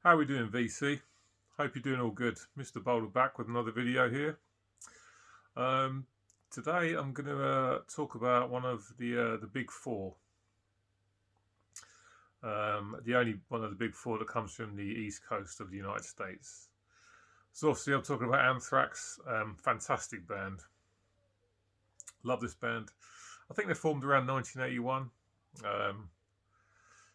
How are we doing, VC? Hope you're doing all good. Mr. Bowler back with another video here. Um, Today I'm going to talk about one of the big four. The only one of the big four that comes from the east coast of the United States. So obviously I'm talking about Anthrax. Fantastic band. Love this band. I think they formed around 1981.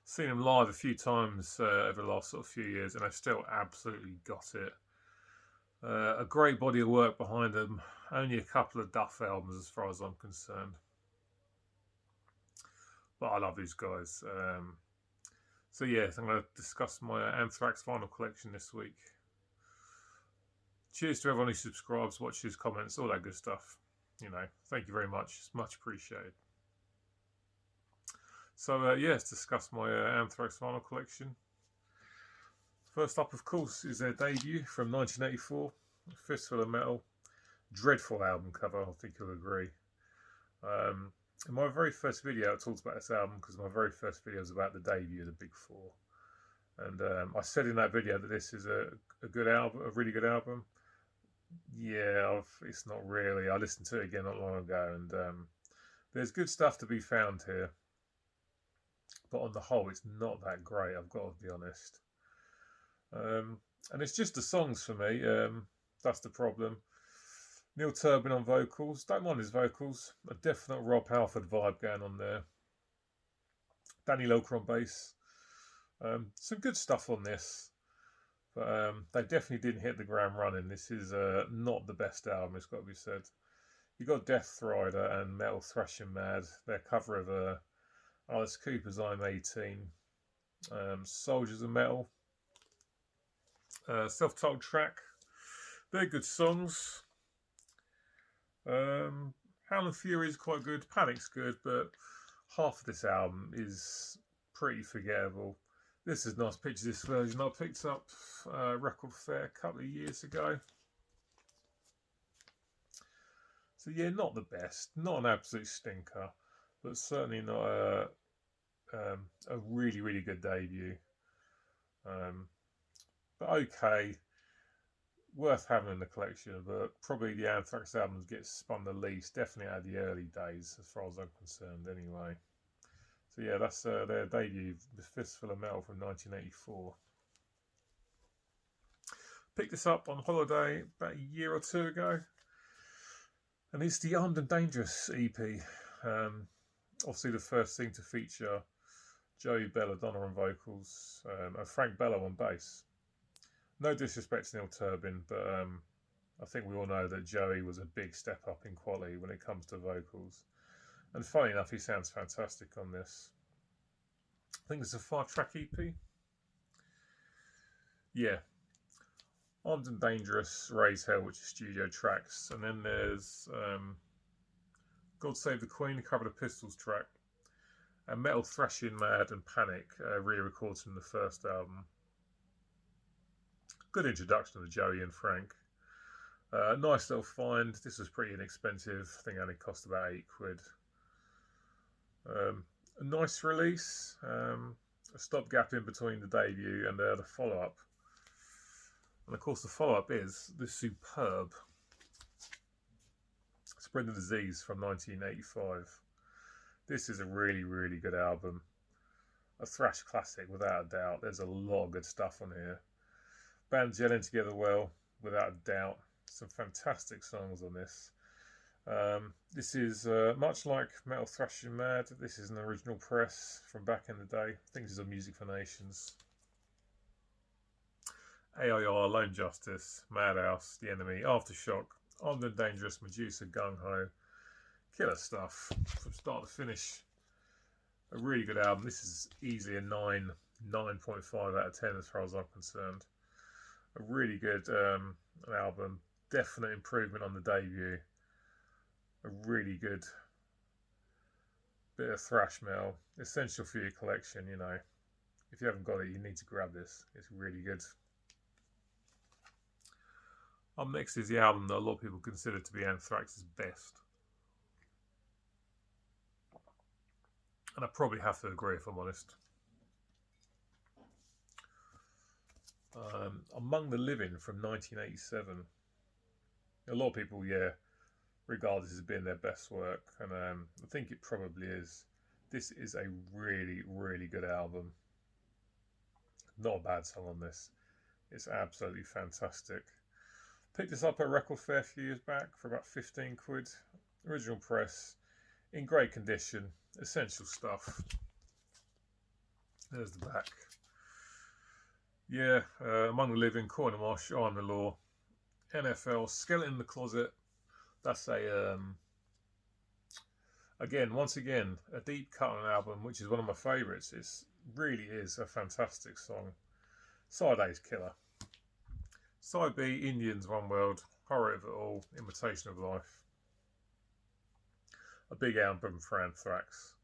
Seen them live a few times over the last sort of few years, and they've still absolutely got it. A great body of work behind them. Only a couple of Duff albums as far as I'm concerned. But I love these guys. So I'm going to discuss my Anthrax vinyl collection this week. Cheers to everyone who subscribes, watches, comments, all that good stuff. Thank you very much. It's much appreciated. So let's discuss my Anthrax vinyl collection. First up, of course, is their debut from 1984, Fistful of Metal. Dreadful album cover, I think you'll agree. In my very first video, I talked about this album because my very first video was about the debut of the Big Four. And I said in that video that this is a good album, a really good album. Yeah, it's not really. I listened to it again not long ago, and there's good stuff to be found here. But on the whole, it's not that great, I've got to be honest. And it's just the songs for me. That's the problem. Neil Turbin on vocals. Don't mind his vocals. A definite Rob Halford vibe going on there. Danny Loker on bass. Some good stuff on this. But they definitely didn't hit the ground running. This is not the best album, it's got to be said. You got Death Rider and Metal Thrashing Mad. Their cover of Alice Cooper's I'm 18. Soldiers of Metal. Self-titled track. They're good songs. Howlin' Fury is quite good. Panic's good, but half of this album is pretty forgettable. This is nice pictures. This version I picked up Record Fair a couple of years ago. So yeah, not the best, not an absolute stinker, but certainly not a really, really good debut. But okay, worth having in the collection, but probably the Anthrax albums get spun the least, definitely out of the early days as far as I'm concerned anyway. So yeah, that's their debut, The Fistful of Metal from 1984. Picked this up on holiday about a year or two ago, and it's the Armed and Dangerous EP. Obviously the first thing to feature Joey Belladonna on vocals and Frank Bello on bass. No disrespect to Neil Turbin, but I think we all know that Joey was a big step up in quality when it comes to vocals. And funny enough, he sounds fantastic on this. I think it's a 5-track EP. Yeah. Armed and Dangerous, Raise Hell, which is studio tracks. And then there's God Save the Queen, cover the Pistols track. And Metal Thrashing Mad and Panic, re-records from the first album. Good introduction to Joey and Frank. Nice little find. This was pretty inexpensive. I think it only cost about £8. A nice release. A stopgap in between the debut and the follow-up. And of course the follow-up is the superb Spread the Disease from 1985. This is a really, really good album. A thrash classic without a doubt. There's a lot of good stuff on here. Band gelling together well, without a doubt. Some fantastic songs on this. This is much like Metal Thrashing Mad. This is an original press from back in the day. I think this is on Music for Nations. AIR, Lone Justice, Madhouse, The Enemy, Aftershock, Armed and Dangerous, Medusa, Gung Ho. Killer stuff from start to finish. A really good album. This is easily a 9.5 out of 10 as far as I'm concerned. A really good album. Definite improvement on the debut. A really good bit of thrash metal. Essential for your collection, you know. If you haven't got it, you need to grab this. It's really good. Up next is the album that a lot of people consider to be Anthrax's best. And I probably have to agree if I'm honest. Among the Living from 1987. A lot of people, yeah, regard this as being their best work, and I think it probably is. This is a really, really good album. Not a bad song on this. It's absolutely fantastic. Picked this up at Record Fair a few years back for about 15 quid. Original press, in great condition, essential stuff. There's the back. Yeah, Among the Living, Corner Marsh, I'm the Law, NFL, Skeleton in the Closet. That's a once again, a deep cut on an album, which is one of my favourites. It really is a fantastic song. Side A's killer. Side B, Indians, One World, Horror of It All, Imitation of Life. A big album for Anthrax.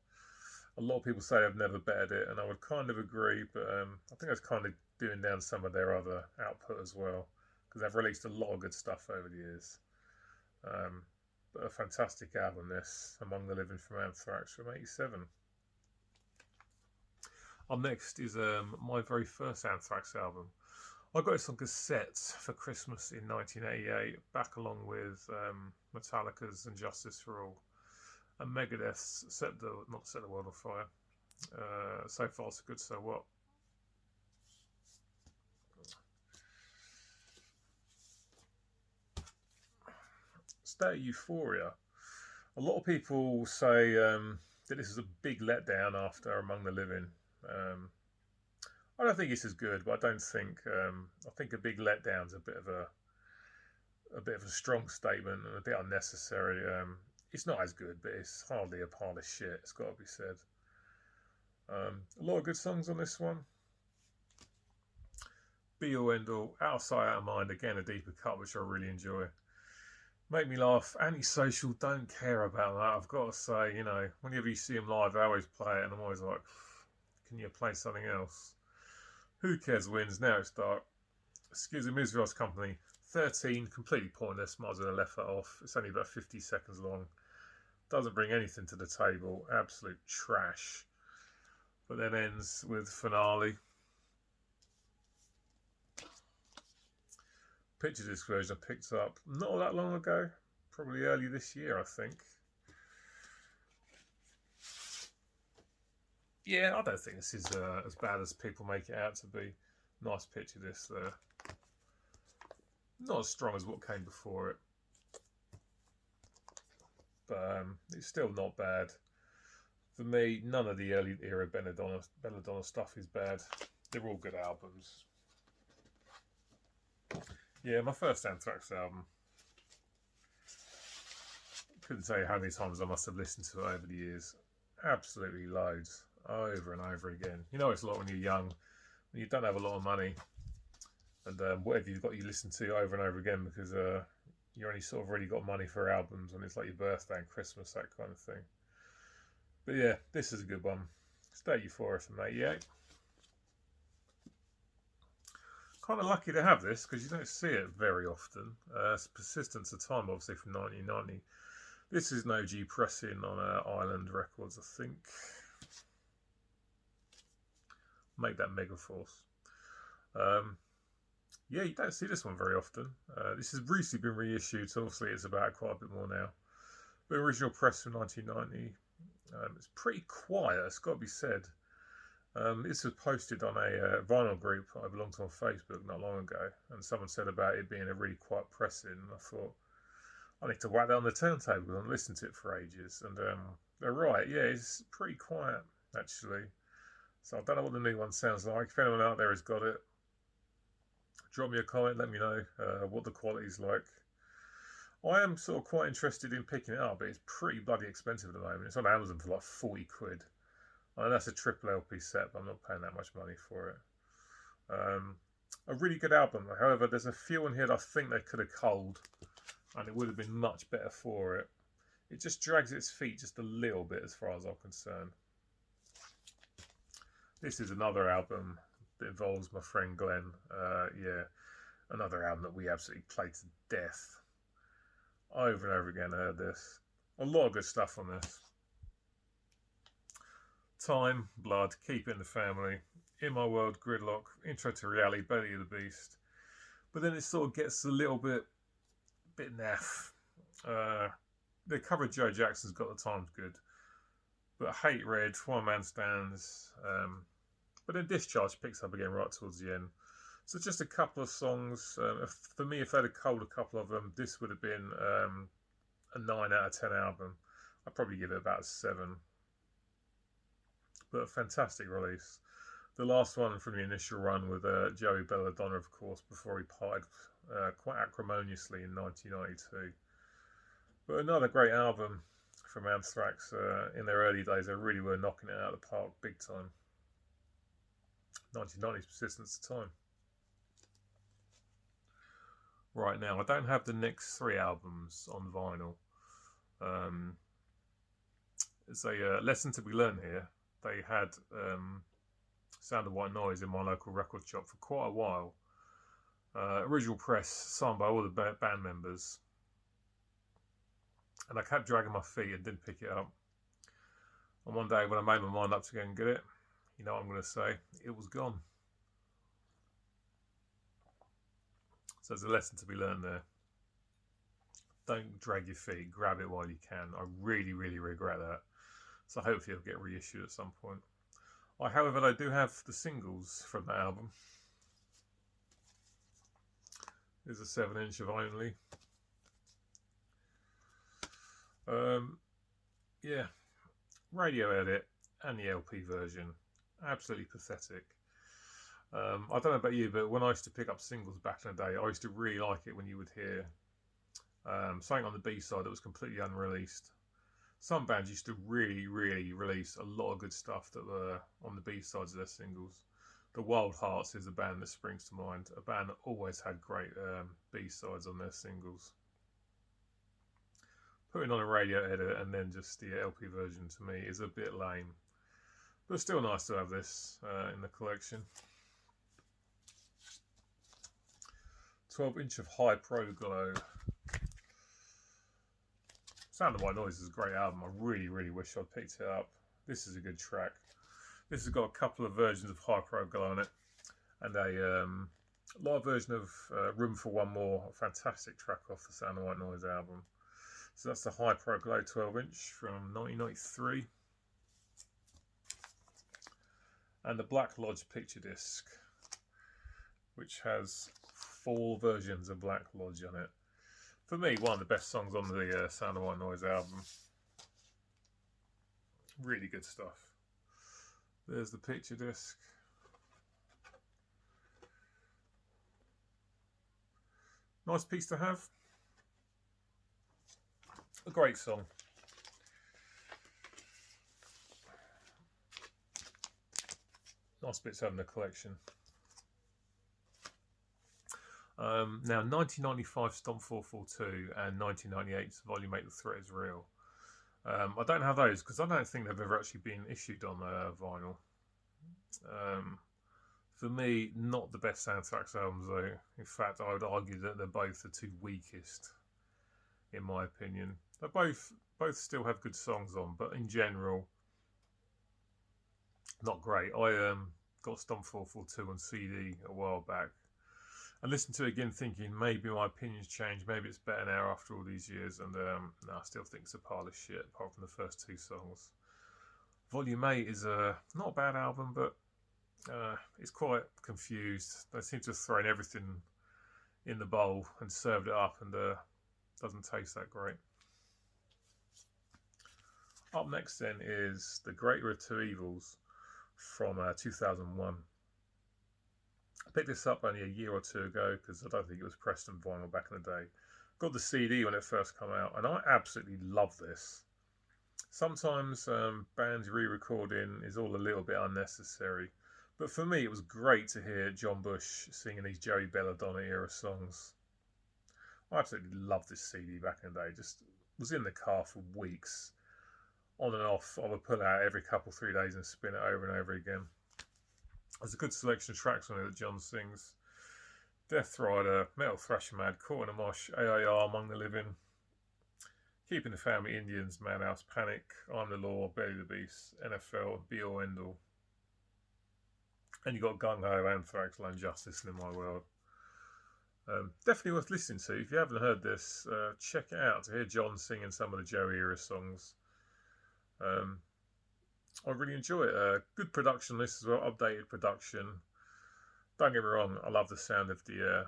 A lot of people say I've never bettered it, and I would kind of agree, but I think I was kind of doing down some of their other output as well, because they've released a lot of good stuff over the years. But a fantastic album, this, Among the Living from Anthrax from '87. Up next is my very first Anthrax album. I got this on cassette for Christmas in 1988, back along with Metallica's And Justice for All, and Megadeth's not Set the World on Fire. So Far So Good, So What. State of Euphoria. A lot of people say that this is a big letdown after Among the Living. I don't think it's as good, but I don't think I think a big letdown's a bit of a strong statement and a bit unnecessary. It's not as good, but it's hardly a pile of shit. It's got to be said. A lot of good songs on this one. Be All End All, Outside Out of Mind, again a deeper cut which I really enjoy. Make Me Laugh, Antisocial, don't care about that. I've got to say, whenever you see them live, I always play it, and I'm always like, can you play something else? Who Cares wins, Now It's Dark. Excuse me, Misery's Company, 13, completely pointless, might as well have left that off. It's only about 50 seconds long. Doesn't bring anything to the table, absolute trash. But then ends with Finale. Picture disc version I picked up not that long ago, probably early this year, I think. Yeah, I don't think this is as bad as people make it out to be. Nice picture disc there. Not as strong as what came before it, but it's still not bad. For me, none of the early era Belladonna stuff is bad. They're all good albums. Yeah, my first Anthrax album. Couldn't tell you how many times I must have listened to it over the years. Absolutely loads. Over and over again. You know it's a lot when you're young, when you don't have a lot of money, and whatever you've got you listen to over and over again because you only sort of really got money for albums when it's like your birthday and Christmas, that kind of thing. But yeah, this is a good one. State Euphoria from '88. Kind of lucky to have this because you don't see it very often. It's Persistence of Time, obviously from 1990. This is an OG pressing on Island Records, I think. Make that Megaforce. Yeah, you don't see this one very often. This has recently been reissued, so obviously it's about quite a bit more now. The original press from 1990. It's pretty quiet, it's got to be said. This was posted on a vinyl group I belonged to on Facebook not long ago, and someone said about it being a really quiet pressing, and I thought, I need to whack that on the turntable and listen to it for ages. And they're right, yeah, it's pretty quiet actually. So I don't know what the new one sounds like. If anyone out there has got it, drop me a comment, let me know what the quality's like. I am sort of quite interested in picking it up, but it's pretty bloody expensive at the moment. It's on Amazon for like 40 quid. I know that's a triple LP set, but I'm not paying that much money for it. A really good album. However, there's a few in here that I think they could have culled, and it would have been much better for it. It just drags its feet just a little bit as far as I'm concerned. This is another album that involves my friend Glenn. Yeah, another album that we absolutely played to death. Over and over again I heard this. A lot of good stuff on this. Time, Blood, Keep It in the Family, In My World, Gridlock, Intro to Reality, Belly of the Beast. But then it sort of gets a little bit naff. The cover of Joe Jackson's Got the Times good, but Hate Red, One Man Stands. But then Discharge picks up again right towards the end. So just a couple of songs. For me, if they'd have culled a couple of them, this would have been a 9 out of 10 album. I'd probably give it about a 7. But a fantastic release. The last one from the initial run with Joey Belladonna, of course, before he parted quite acrimoniously in 1992. But another great album from Anthrax. In their early days, they really were knocking it out of the park big time. 1990s persistence of time. Right now, I don't have the next 3 albums on vinyl. It's a lesson to be learned here. They had Sound of White Noise in my local record shop for quite a while. Original press, signed by all the band members. And I kept dragging my feet and didn't pick it up. And one day when I made my mind up to go and get it, you know what I'm going to say? It was gone. So there's a lesson to be learned there. Don't drag your feet. Grab it while you can. I really, really regret that. So hopefully it'll get reissued at some point. However, I do have the singles from that album. There's a 7-inch of Only. Yeah. Radio edit and the LP version. Absolutely pathetic. I don't know about you, but when I used to pick up singles back in the day, I used to really like it when you would hear something on the B-side that was completely unreleased. Some bands used to really, really release a lot of good stuff that were on the B-sides of their singles. The Wild Hearts is a band that springs to mind. A band that always had great B-sides on their singles. Putting on a radio edit and then just the LP version to me is a bit lame. But still nice to have this in the collection. 12-inch of High Pro Glow. Sound of White Noise is a great album. I really, really wish I'd picked it up. This is a good track. This has got a couple of versions of High Pro Glow on it. And a live version of Room for One More. A fantastic track off the Sound of White Noise album. So that's the High Pro Glow 12-inch from 1993. And the Black Lodge picture disc, which has 4 versions of Black Lodge on it. For me, one of the best songs on the Sound of White Noise album. Really good stuff. There's the picture disc. Nice piece to have. A great song. Nice bits to have in the collection. Now, 1995 Stomp 442 and 1998's Volume 8 The Threat Is Real. I don't have those because I don't think they've ever actually been issued on vinyl. For me, not the best Anthrax albums though. In fact, I would argue that they're both the 2 weakest, in my opinion. They both still have good songs on, but in general, not great. I got Stomp 442 on CD a while back. I listened to it again thinking maybe my opinions changed, maybe it's better now after all these years, and no, I still think it's a pile of shit apart from the first 2 songs. Volume 8 is not a bad album, but it's quite confused. They seem to have thrown everything in the bowl and served it up, and doesn't taste that great. Up next then is The Greater of Two Evils from 2001. I picked this up only a year or 2 ago because I don't think it was pressed on vinyl back in the day. Got the CD when it first came out, and I absolutely love this. Sometimes bands re-recording is all a little bit unnecessary, but for me it was great to hear John Bush singing these Joey Belladonna era songs. I absolutely loved this CD back in the day. Just was in the car for weeks, on and off. I would pull out every couple 3 days and spin it over and over again. There's a good selection of tracks on it that John sings. Death Rider, Metal Thrasher Mad, Caught in a Mosh, AAR, Among the Living, Keeping the Family, Indians, Madhouse, Panic, I'm the Law, Belly the Beast, NFL, Be All End All. And you got Gung Ho, Anthrax, Lone Justice, and In My World. Definitely worth listening to. If you haven't heard this, check it out to hear John singing some of the Joey era songs. I really enjoy it. Good production list as well, updated production. Don't get me wrong, I love the sound of the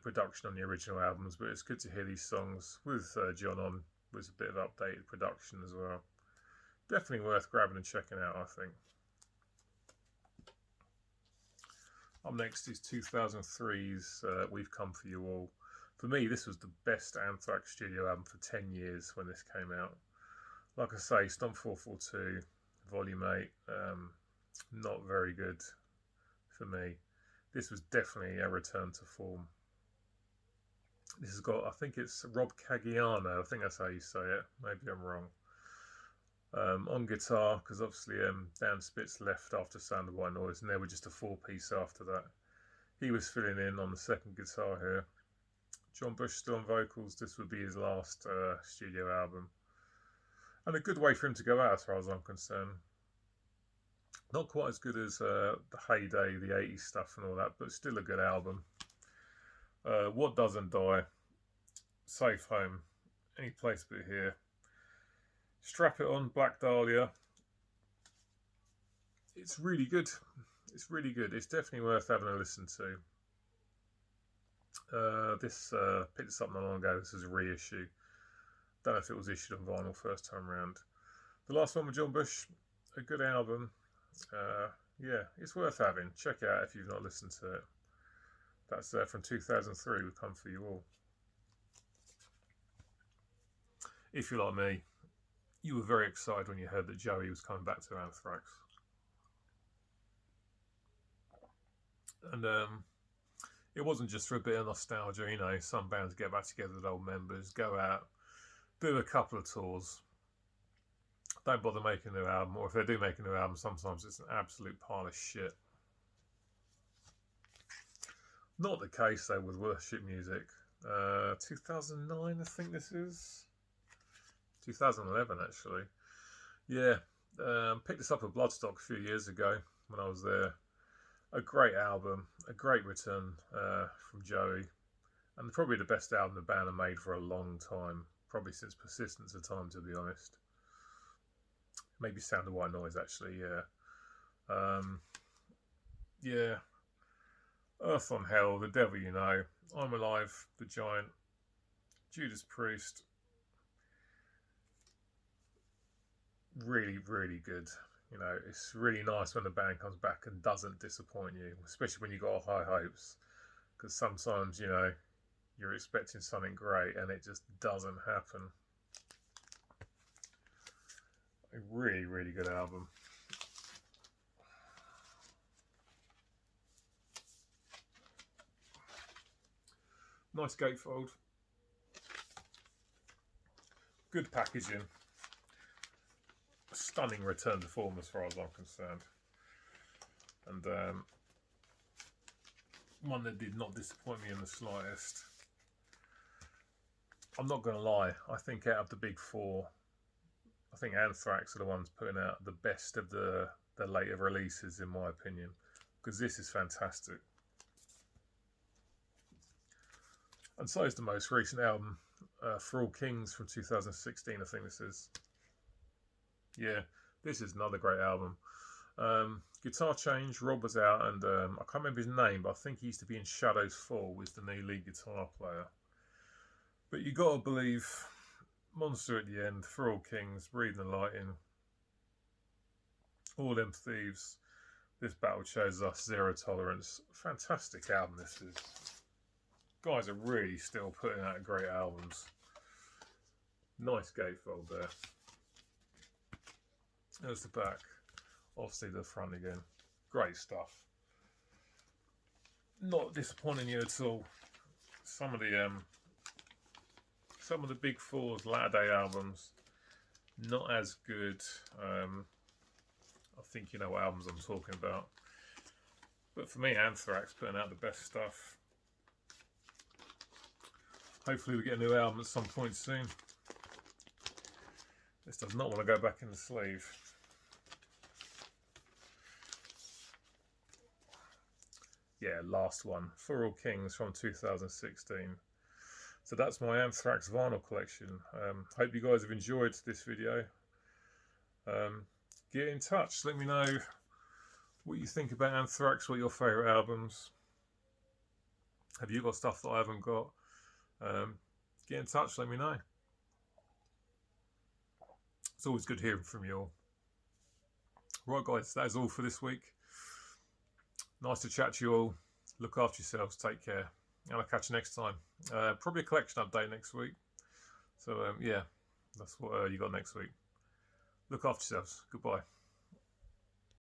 production on the original albums, but it's good to hear these songs with John on with a bit of updated production as well. Definitely worth grabbing and checking out, I think. Up next is 2003's We've Come For You All. For me, this was the best Anthrax studio album for 10 years when this came out. Like I say, Stomp 442, Volume 8, not very good for me. This was definitely a return to form. This has got, I think it's Rob Caggiano, I think that's how you say it, maybe I'm wrong. On guitar, because obviously Dan Spitz left after Sound of White Noise, and they were just a 4-piece after that. He was filling in on the second guitar here. John Bush still on vocals. This would be his last studio album, and a good way for him to go out as far as I'm concerned. Not quite as good as the heyday, the 80s stuff and all that, but still a good album. What Doesn't Die, Safe Home, Any Place But Here, Strap It On, Black Dahlia. It's really good. It's really good. It's definitely worth having a listen to. This picked this up not long ago. This is a reissue. Don't know if it was issued on vinyl first time round. The last one with John Bush, a good album. Yeah, it's worth having. Check it out if you've not listened to it. That's from 2003. We've Come For You All. If you're like me, you were very excited when you heard that Joey was coming back to Anthrax. And it wasn't just for a bit of nostalgia, you know, some bands get back together with old members, go out, do a couple of tours, don't bother making a new album, or if they do make a new album, sometimes it's an absolute pile of shit. Not the case though with worship music. 2009 I think this is. 2011 actually. Yeah, picked this up at Bloodstock a few years ago when I was there. A great album, a great return from Joey, and probably the best album the band have made for a long time, probably since Persistence of Time, to be honest. Maybe Sound of White Noise actually, yeah. Yeah. Earth on Hell, The Devil You Know, I'm Alive, The Giant, Judas Priest. Really, really good. You know, it's really nice when the band comes back and doesn't disappoint you, especially when you've got high hopes. Because sometimes, you know, you're expecting something great and it just doesn't happen. A really, really good album. Nice gatefold. Good packaging. Stunning return to form as far as I'm concerned. And one that did not disappoint me in the slightest. I'm not going to lie, I think out of the big four, I think Anthrax are the ones putting out the best of the later releases, in my opinion, because this is fantastic. And so is the most recent album, For All Kings from 2016, I think this is. Yeah, this is another great album. Guitar change, Rob was out, and I can't remember his name, but I think he used to be in Shadows Fall with the new lead guitar player. But you got to believe, Monster at the end, For All Kings, Breathing the Light In, All Them Thieves, This Battle Chose Us, Zero Tolerance. Fantastic album this is. Guys are really still putting out great albums. Nice gatefold there. There's the back. Obviously the front again. Great stuff. Not disappointing you at all. Some of the big fours, latter day albums, not as good. I think you know what albums I'm talking about. But for me, Anthrax putting out the best stuff. Hopefully we get a new album at some point soon. This does not want to go back in the sleeve. Yeah, last one. For All Kings from 2016. So that's my Anthrax vinyl collection. Hope you guys have enjoyed this video. Get in touch. Let me know what you think about Anthrax, what your favourite albums. Have you got stuff that I haven't got? Get in touch, let me know. It's always good hearing from you all. Right guys, that is all for this week. Nice to chat to you all. Look after yourselves, take care, and I'll catch you next time. Probably a collection update next week. So yeah, that's what you got next week. Look after yourselves. Goodbye.